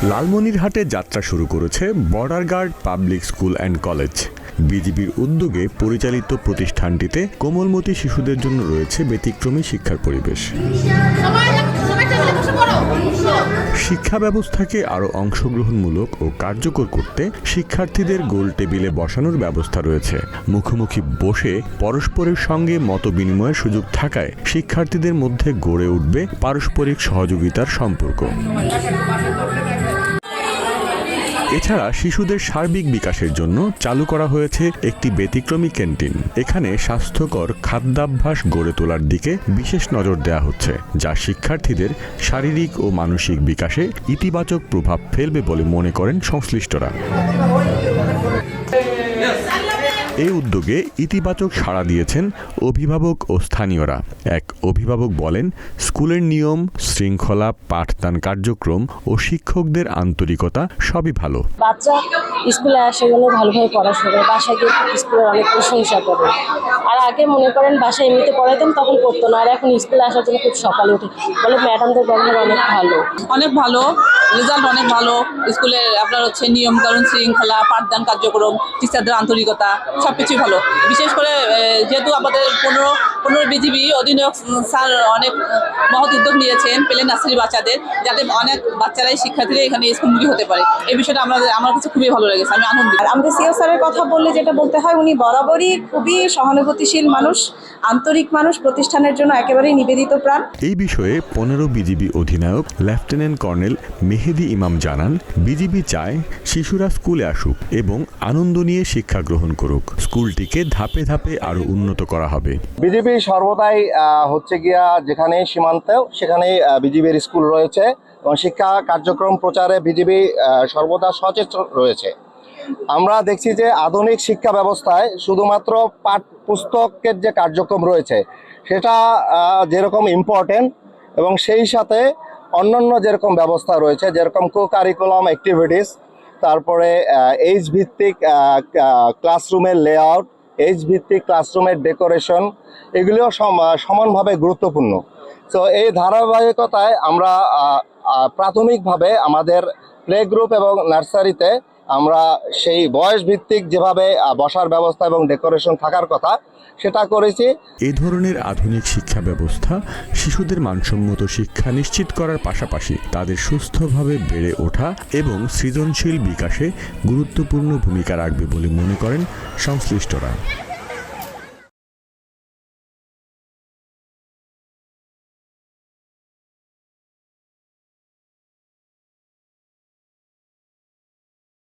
লালমনিরহাটে যাত্রা শুরু করেছে border guard public school and college. বিজিবির উদ্যোগে পরিচালিত প্রতিষ্ঠানটিতে কোমলমতি শিশুদের জন্য রয়েছে ব্যতিক্রমী শিক্ষার পরিবেশ। শিক্ষা ব্যবস্থাকে আরও অংশগ্রহণমূলক ও কার্যকর করতে শিক্ষার্থীদের গোল টেবিলে বসানোর ব্যবস্থা রয়েছে। মুখোমুখি বসে পরস্পরের সঙ্গে মতবিনিময়ের সুযোগ থাকায় শিক্ষার্থীদের মধ্যে গড়ে উঠবে পারস্পরিক সহযোগিতার সম্পর্ক। এছাড়া শিশুদের সার্বিক বিকাশের জন্য চালু করা হয়েছে একটি ব্যতিক্রমী ক্যান্টিন। এখানে স্বাস্থ্যকর খাদ্যাভ্যাস গড়ে তোলার দিকে বিশেষ নজর দেওয়া হচ্ছে, যা শিক্ষার্থীদের শারীরিক ও মানসিক বিকাশে ইতিবাচক প্রভাব ফেলবে বলে মনে করেন সংশ্লিষ্টরা। এই উদ্যোগে ইতিবাচক সাড়া দিয়েছেন অভিভাবক ও স্থানীয়রা। এক অভিভাবক বলেন, স্কুলের নিয়ম শৃঙ্খলা, পাঠদান কার্যক্রম ও শিক্ষকদের আন্তরিকতা সবই ভালো। বাচ্চা স্কুলে আসে গেলে ভালোভাবে পড়াশোনা করে, বাসায় গিয়ে স্কুলের অনেক প্রশংসা করে। আর আগে মনে করেন বাসায় এমনিতে পড়াইতাম, তখন করতো না। আর এখন স্কুলে আসার জন্য খুব সকালে উঠে বলে ম্যাডামদের ব্যবহার অনেক ভালো, অনেক ভালো রেজাল্ট, অনেক ভালো। স্কুলে আপনার হচ্ছে নিয়ম কানুন শৃঙ্খলা, পাঠদান কার্যক্রম, টিচারদের আন্তরিকতা সবকিছুই ভালো। বিশেষ করে যেহেতু আমাদের 15 বিজিবি অধিনায়ক স্যার অনেক মহৎ উদ্যোগ নিয়েছেন প্লে নার্সারি বাচ্চাদের, যাতে অনেক বাচ্চারাই শিক্ষার্থীরা এখানে স্কুলমুখী হতে পারে। এই বিষয়টা আমার কাছে খুবই ভালো লেগেছে, আমি আনন্দিত। আমাদের সিও স্যারের কথা বললে যেটা বলতে হয়, উনি বরাবরই খুবই সহানুভূতিশীল মানুষ, আন্তরিক মানুষ, প্রতিষ্ঠানের জন্য একেবারেই নিবেদিত প্রাণ। এই বিষয়ে 15 বিজিবি অধিনায়ক লেফটেন্যান্ট কর্নেল মেহেদি ইমাম জানান, বিজিবি চায় শিশুরা স্কুলে আসুক এবং আনন্দ নিয়ে শিক্ষা গ্রহণ করুক। স্কুলটিকে ধাপে ধাপে আরো উন্নত করা হবে। বিজিবি সর্বদাই হচ্ছে গিয়া যেখানে সীমান্তেও সেখানে বিজিবির স্কুল রয়েছে এবং শিক্ষা কার্যক্রম প্রচারে বিজিবি সর্বদা সচেতন রয়েছে। আমরা দেখছি যে আধুনিক শিক্ষা ব্যবস্থায় শুধুমাত্র পাঠ পুস্তকের যে কার্যক্রম রয়েছে সেটা যেরকম ইম্পর্টেন্ট, এবং সেই সাথে অন্যান্য যেরকম ব্যবস্থা রয়েছে, যেরকম কো কারিকুলাম অ্যাক্টিভিটিস, তারপরে এইচ ভিত্তিক ক্লাসরুমের লেআউট, এইচ ভিত্তিক ক্লাসরুমের ডেকোরেশন, এগুলিও সমানভাবে গুরুত্বপূর্ণ। তো এই ধারাবাহিকতায় আমরা প্রাথমিকভাবে আমাদের প্লে গ্রুপ এবং নার্সারিতে আমরা সেই বয়স ভিত্তিক যেভাবে বসার ব্যবস্থা এবং ডেকোরেশন থাকার কথা সেটা করেছি। এই ধরনের আধুনিক শিক্ষা ব্যবস্থা শিশুদের মানসম্মত শিক্ষা নিশ্চিত করার পাশাপাশি তাদের সুস্থভাবে বেড়ে ওঠা এবং সৃজনশীল বিকাশে গুরুত্বপূর্ণ ভূমিকা রাখবে বলে মনে করেন সংশ্লিষ্টরা।